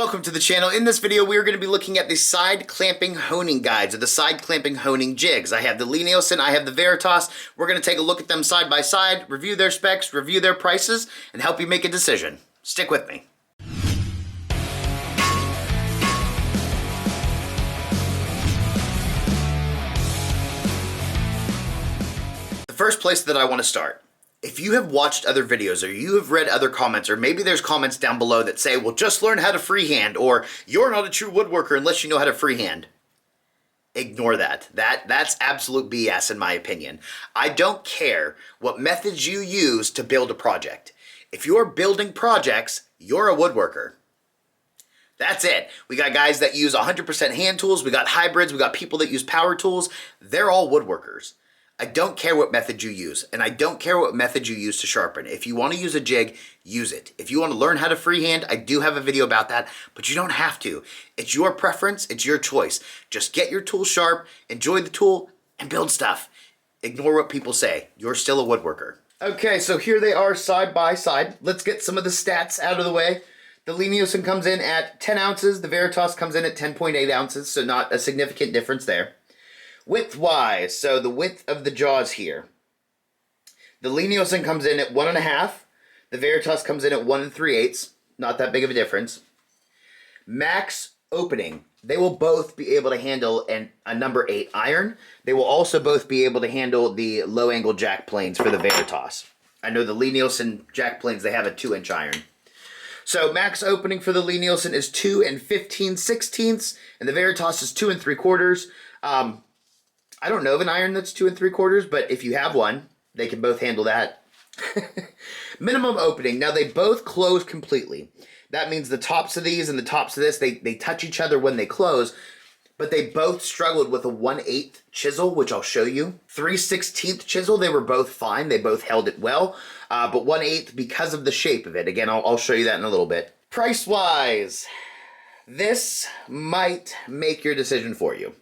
Welcome to the channel. In this video, we are going to be looking at the side clamping honing guides, or the side clamping honing jigs. I have the Lie Nielsen, I have the Veritas. We're going to take a look at them side by side, review their specs, review their prices, and help you make a decision. Stick with me. The first place that I want to start. If you have watched other videos or you have read other comments, or maybe there's comments down below that say, well, just learn how to freehand, or you're not a true woodworker unless you know how to freehand. Ignore that. That's absolute BS in my opinion. I don't care what methods you use to build a project. If you're building projects, you're a woodworker. That's it. We got guys that use 100% hand tools. We got hybrids. We got people that use power tools. They're all woodworkers. I don't care what method you use, and I don't care what method you use to sharpen. If you want to use a jig, use it. If you want to learn how to freehand, I do have a video about that, but you don't have to. It's your preference, it's your choice. Just get your tool sharp, enjoy the tool, and build stuff. Ignore what people say. You're still a woodworker. Okay, so here they are side by side. Let's get some of the stats out of the way. The Lie Nielsen comes in at 10 ounces. The Veritas comes in at 10.8 ounces, so not a significant difference there. Width-wise, so the width of the jaws here. The Lie Nielsen comes in at 1.5. The Veritas comes in at 1 3/8. Not that big of a difference. Max opening. They will both be able to handle a number 8 iron. They will also both be able to handle the low-angle jack planes for the Veritas. I know the Lie Nielsen jack planes, they have a 2-inch iron. So max opening for the Lie Nielsen is 2 15/16, and the Veritas is 2 3/4. I don't know of an iron that's 2 3/4, but if you have one, they can both handle that. Minimum opening. Now they both close completely. That means the tops of these and the tops of this, they touch each other when they close, but they both struggled with a 1/8 chisel, which I'll show you. 3/16 chisel, they were both fine. They both held it well, but 1/8 because of the shape of it. Again, I'll show you that in a little bit. Price-wise, this might make your decision for you.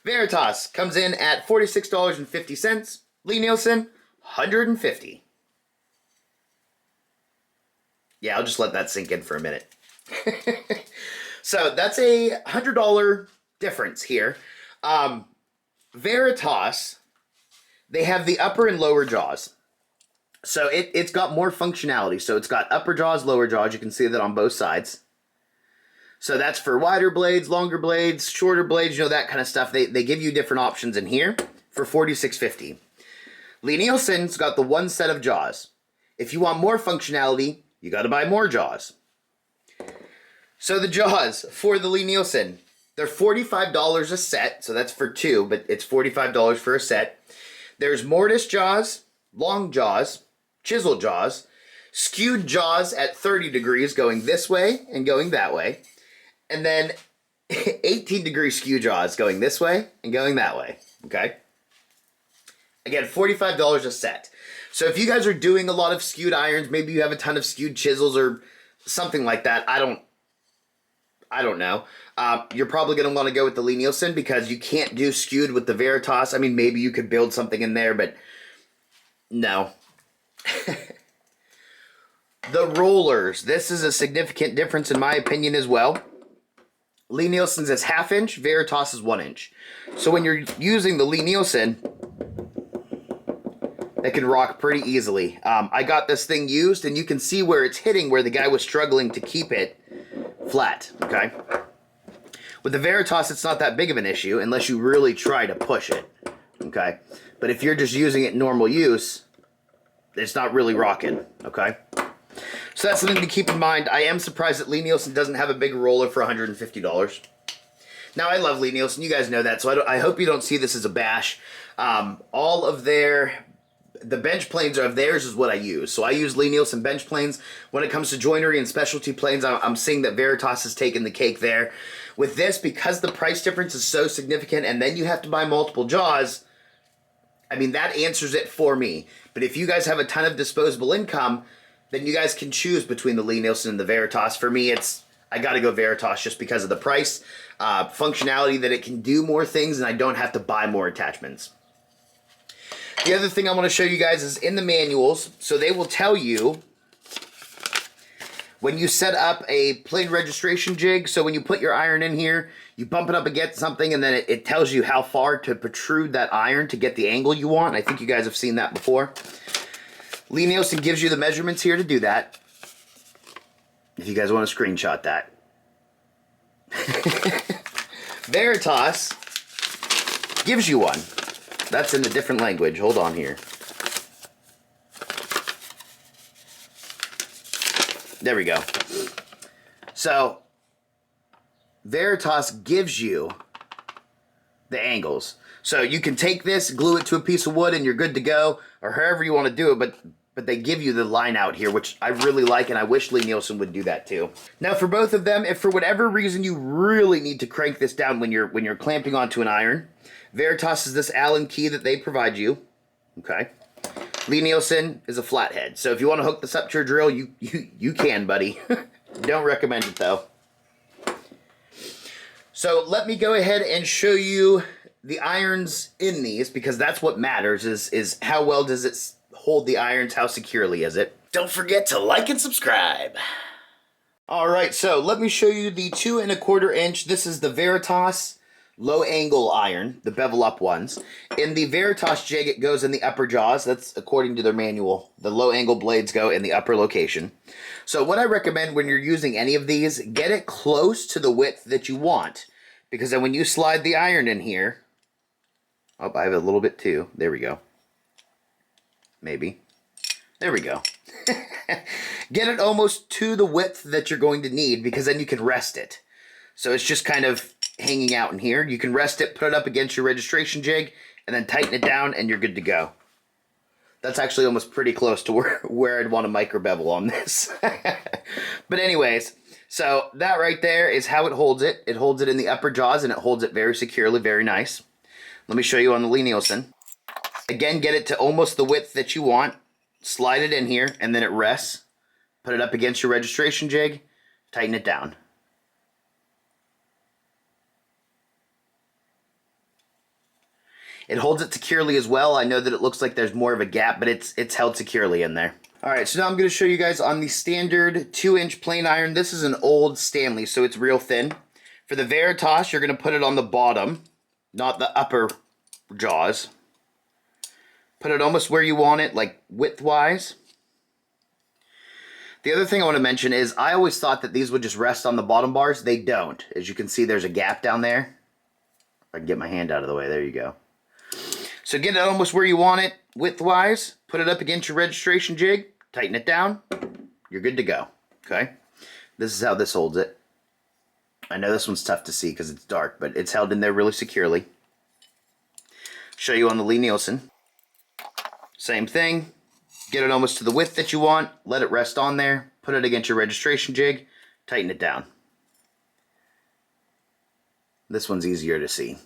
Veritas comes in at $46.50. Lie Nielsen, $150. Yeah, I'll just let that sink in for a minute. So that's a $100 difference here. Veritas, they have the upper and lower jaws. So it's got more functionality. So it's got upper jaws, lower jaws. You can see that on both sides. So that's for wider blades, longer blades, shorter blades, you know, that kind of stuff. They give you different options in here for $46.50. Lie Nielsen's got the one set of jaws. If you want more functionality, you got to buy more jaws. So the jaws for the Lie Nielsen, they're $45 a set. So that's for 2, but it's $45 for a set. There's mortise jaws, long jaws, chisel jaws, skewed jaws at 30 degrees going this way and going that way. And then 18-degree skew jaws going this way and going that way, okay? Again, $45 a set. So if you guys are doing a lot of skewed irons, maybe you have a ton of skewed chisels or something like that, I don't know. You're probably going to want to go with the Lie Nielsen because you can't do skewed with the Veritas. I mean, maybe you could build something in there, but no. The rollers. This is a significant difference in my opinion as well. Lie Nielsen's is 1/2 inch, Veritas is 1 inch. So when you're using the Lie Nielsen, it can rock pretty easily. I got this thing used, and you can see where it's hitting, where the guy was struggling to keep it flat, okay? With the Veritas, it's not that big of an issue unless you really try to push it, okay? But if you're just using it in normal use, it's not really rocking, okay? So that's something to keep in mind. I am surprised that Lie Nielsen doesn't have a big roller for $150. Now, I love Lie Nielsen. You guys know that, so I hope you don't see this as a bash. All of the bench planes of theirs is what I use. So I use Lie Nielsen bench planes. When it comes to joinery and specialty planes, I'm seeing that Veritas has taken the cake there. With this, because the price difference is so significant, and then you have to buy multiple jaws, I mean, that answers it for me. But if you guys have a ton of disposable income, then you guys can choose between the Lie Nielsen and the Veritas. For me, I got to go Veritas just because of the price, functionality that it can do more things, and I don't have to buy more attachments. The other thing I want to show you guys is in the manuals. So they will tell you when you set up a plane registration jig, so when you put your iron in here, you bump it up against something and then it tells you how far to protrude that iron to get the angle you want. I think you guys have seen that before. Lie Nielsen gives you the measurements here to do that. If you guys want to screenshot that. Veritas gives you one. That's in a different language. Hold on here. There we go. So, Veritas gives you the angles. So you can take this, glue it to a piece of wood, and you're good to go, or however you want to do it, but they give you the line out here, which I really like, and I wish Lie Nielsen would do that too. Now for both of them, if for whatever reason you really need to crank this down when you're clamping onto an iron, Veritas is this Allen key that they provide you. Okay. Lie Nielsen is a flathead. So if you want to hook this up to your drill, you can, buddy. Don't recommend it though. So let me go ahead and show you the irons in these, because that's what matters, is how well does it hold the irons, how securely is it. Don't forget to like and subscribe. Alright, so let me show you the 2 1/4 inch. This is the Veritas low angle iron, the bevel up ones. In the Veritas jig, it goes in the upper jaws. That's according to their manual. The low angle blades go in the upper location. So what I recommend when you're using any of these, get it close to the width that you want. Because then when you slide the iron in here, oh, I have a little bit too. There we go. Maybe. There we go. Get it almost to the width that you're going to need, because then you can rest it. So it's just kind of hanging out in here. You can rest it, put it up against your registration jig, and then tighten it down, and you're good to go. That's actually almost pretty close to where I'd want a micro bevel on this. But anyways, so that right there is how it holds it. It holds it in the upper jaws, and it holds it very securely, very nice. Let me show you on the Lie Nielsen. Again, get it to almost the width that you want. Slide it in here, and then it rests. Put it up against your registration jig. Tighten it down. It holds it securely as well. I know that it looks like there's more of a gap, but it's held securely in there. Alright, so now I'm going to show you guys on the standard 2-inch plane iron. This is an old Stanley, so it's real thin. For the Veritas, you're going to put it on the bottom, not the upper jaws. Put it almost where you want it, like width-wise. The other thing I want to mention is I always thought that these would just rest on the bottom bars. They don't. As you can see, there's a gap down there. If I can get my hand out of the way, there you go. So get it almost where you want it, width-wise. Put it up against your registration jig. Tighten it down. You're good to go. Okay? This is how this holds it. I know this one's tough to see because it's dark, but it's held in there really securely. Show you on the Lie Nielsen. Same thing. Get it almost to the width that you want. Let it rest on there. Put it against your registration jig. Tighten it down. This one's easier to see.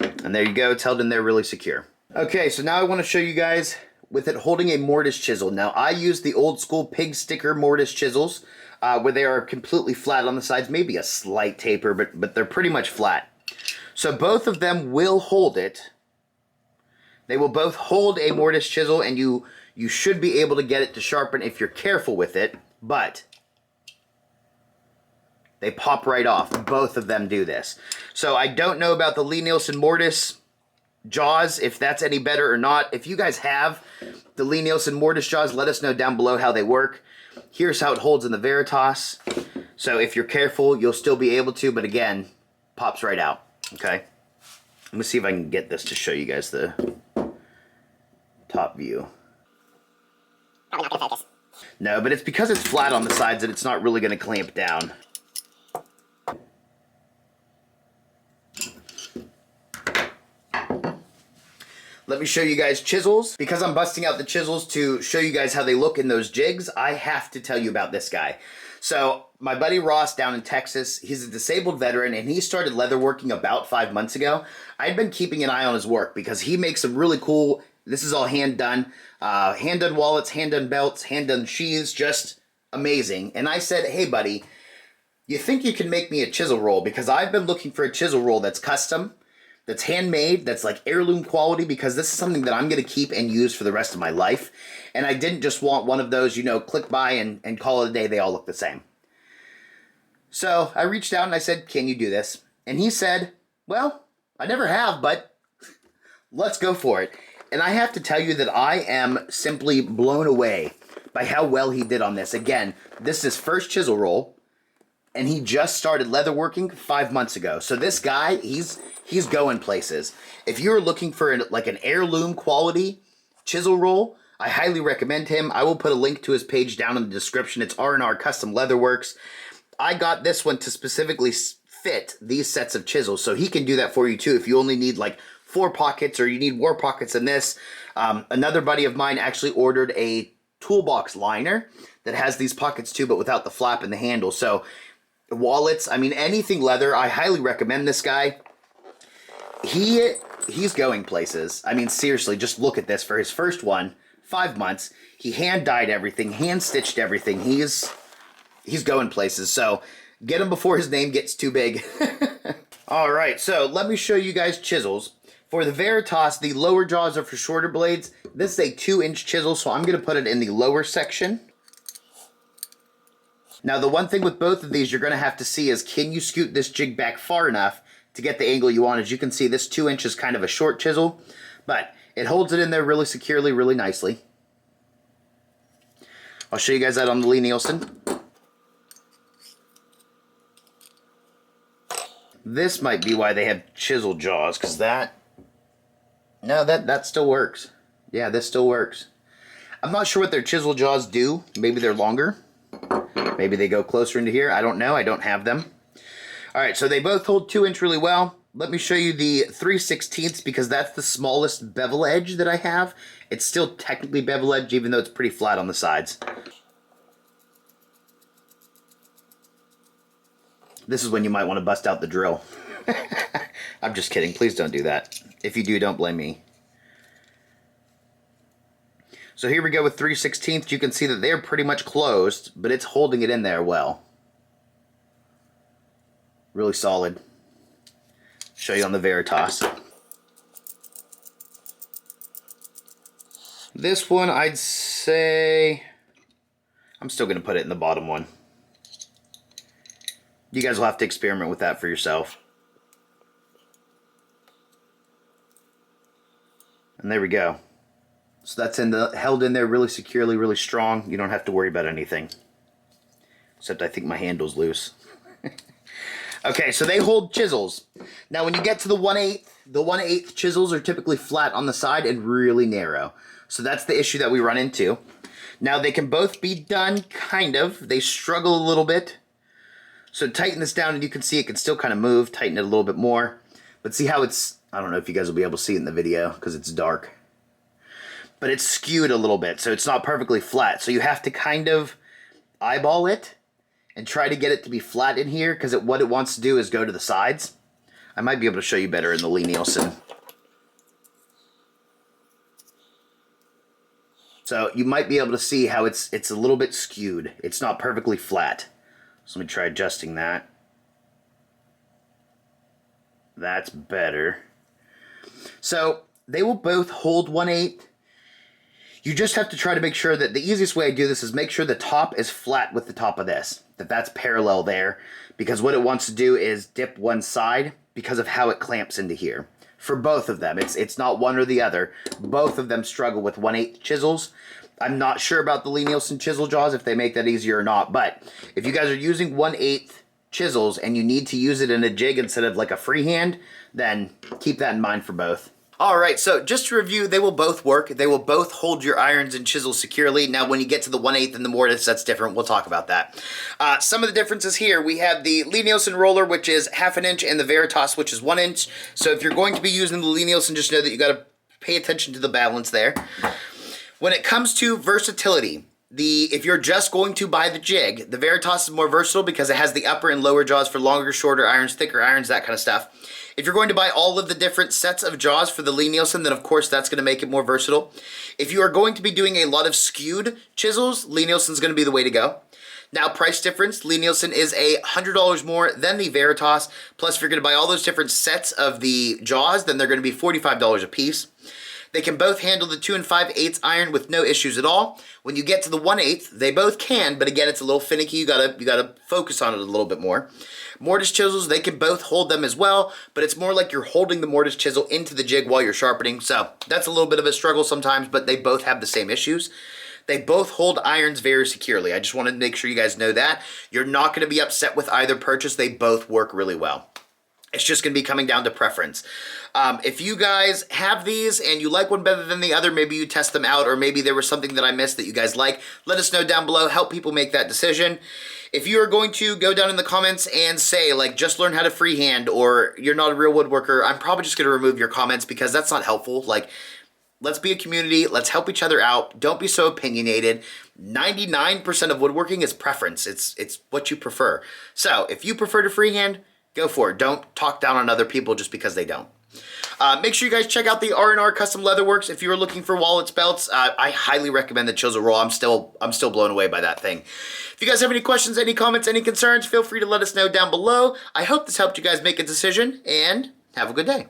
And there you go. It's held in there really secure. Okay, so now I want to show you guys with it holding a mortise chisel. Now, I use the old school pig sticker mortise chisels where they are completely flat on the sides. Maybe a slight taper, but they're pretty much flat. So both of them will hold it. They will both hold a mortise chisel, and you should be able to get it to sharpen if you're careful with it, but they pop right off. Both of them do this. So I don't know about the Lie Nielsen mortise jaws, if that's any better or not. If you guys have the Lie Nielsen mortise jaws, let us know down below how they work. Here's how it holds in the Veritas. So if you're careful, you'll still be able to, but again, pops right out. Okay? Let me see if I can get this to show you guys the top view. Probably not going to focus. No, but it's because it's flat on the sides that it's not really going to clamp down. Let me show you guys chisels. Because I'm busting out the chisels to show you guys how they look in those jigs, I have to tell you about this guy. So, my buddy Ross down in Texas, he's a disabled veteran, and he started leatherworking about 5 months ago. I'd been keeping an eye on his work because he makes some really cool, this is all hand-done wallets, hand-done belts, hand-done sheaths, just amazing. And I said, hey buddy, you think you can make me a chisel roll? Because I've been looking for a chisel roll that's custom, that's handmade, that's like heirloom quality, because this is something that I'm going to keep and use for the rest of my life. And I didn't just want one of those, you know, click by and call it a day, they all look the same. So I reached out and I said, can you do this? And he said, well, I never have, but let's go for it. And I have to tell you that I am simply blown away by how well he did on this. Again, this is his first chisel roll, and he just started leatherworking 5 months ago. So this guy, he's going places. If you're looking for like an heirloom quality chisel roll, I highly recommend him. I will put a link to his page down in the description. It's R&R Custom Leatherworks. I got this one to specifically fit these sets of chisels, so he can do that for you too if you only need like 4 pockets or you need more pockets than this. Another buddy of mine actually ordered a toolbox liner that has these pockets too, but without the flap and the handle. So wallets, I mean, anything leather, I highly recommend this guy. He's going places. I mean, seriously, just look at this. For his first one, 5 months, he hand dyed everything, hand stitched everything. He's going places. So get him before his name gets too big. All right, so let me show you guys chisels. For the Veritas, the lower jaws are for shorter blades. This is a 2-inch chisel, so I'm going to put it in the lower section. Now, the one thing with both of these you're going to have to see is, can you scoot this jig back far enough to get the angle you want? As you can see, this 2-inch is kind of a short chisel, but it holds it in there really securely, really nicely. I'll show you guys that on the Lie Nielsen. This might be why they have chisel jaws, because that still works. Yeah, this still works. I'm not sure what their chisel jaws do. Maybe they're longer. Maybe they go closer into here. I don't know. I don't have them. All right, so they both hold 2-inch really well. Let me show you the 3/16 because that's the smallest bevel edge that I have. It's still technically bevel edge, even though it's pretty flat on the sides. This is when you might want to bust out the drill. I'm just kidding. Please don't do that. If you do, don't blame me. So here we go with 3/16. You can see that they're pretty much closed, but it's holding it in there well. Really solid. Show you on the Veritas. This one, I'd say, I'm still going to put it in the bottom one. You guys will have to experiment with that for yourself. And there we go. So that's held in there really securely, really strong. You don't have to worry about anything. Except I think my handle's loose. Okay, so they hold chisels. Now when you get to the 1/8, the 1/8 chisels are typically flat on the side and really narrow. So that's the issue that we run into. Now they can both be done, kind of. They struggle a little bit. So tighten this down and you can see it can still kind of move. Tighten it a little bit more. But see how it's, I don't know if you guys will be able to see it in the video because it's dark. But it's skewed a little bit, so it's not perfectly flat. So you have to kind of eyeball it and try to get it to be flat in here because what it wants to do is go to the sides. I might be able to show you better in the Lie Nielsen. So you might be able to see how it's a little bit skewed. It's not perfectly flat. So let me try adjusting that. That's better. So they will both hold 1/8. You just have to try to make sure that the easiest way I do this is make sure the top is flat with the top of this. That's parallel there. Because what it wants to do is dip one side because of how it clamps into here. For both of them. It's not one or the other. Both of them struggle with 1/8 chisels. I'm not sure about the Lie Nielsen chisel jaws, if they make that easier or not. But if you guys are using 1/8 chisels and you need to use it in a jig instead of like a freehand, then keep that in mind for both. All right, so just to review, they will both work. They will both hold your irons and chisels securely. Now, when you get to the 1/8 and the mortise, that's different. We'll talk about that. Some of the differences here, we have the Lie Nielsen roller, which is 1/2 inch, and the Veritas, which is 1 inch. So if you're going to be using the Lie Nielsen, just know that you got to pay attention to the balance there. When it comes to versatility, if you're just going to buy the jig, the Veritas is more versatile because it has the upper and lower jaws for longer, shorter irons, thicker irons, that kind of stuff. If you're going to buy all of the different sets of jaws for the Lie Nielsen, then of course that's going to make it more versatile. If you are going to be doing a lot of skewed chisels, Lie Nielsen is going to be the way to go. Now, price difference, Lie Nielsen is $100 more than the Veritas. Plus, if you're going to buy all those different sets of the jaws, then they're going to be $45 a piece. They can both handle the 2 5/8 iron with no issues at all. When you get to the 1/8, they both can, but again, it's a little finicky. You gotta focus on it a little bit more. Mortise chisels, they can both hold them as well, but it's more like you're holding the mortise chisel into the jig while you're sharpening. So that's a little bit of a struggle sometimes, but they both have the same issues. They both hold irons very securely. I just wanted to make sure you guys know that. You're not going to be upset with either purchase. They both work really well. It's just going to be coming down to preference. If you guys have these and you like one better than the other, maybe you test them out, or maybe there was something that I missed that you guys like, let us know down below. Help people make that decision. If you are going to go down in the comments and say, like, just learn how to freehand, or you're not a real woodworker, I'm probably just going to remove your comments because that's not helpful. Like, let's be a community. Let's help each other out. Don't be so opinionated. 99% of woodworking is preference. It's what you prefer. So if you prefer to freehand, go for it. Don't talk down on other people just because they don't. Make sure you guys check out the R&R Custom Leatherworks. If you're looking for wallets, belts, I highly recommend the Chisel Roll. I'm still blown away by that thing. If you guys have any questions, any comments, any concerns, feel free to let us know down below. I hope this helped you guys make a decision, and have a good day.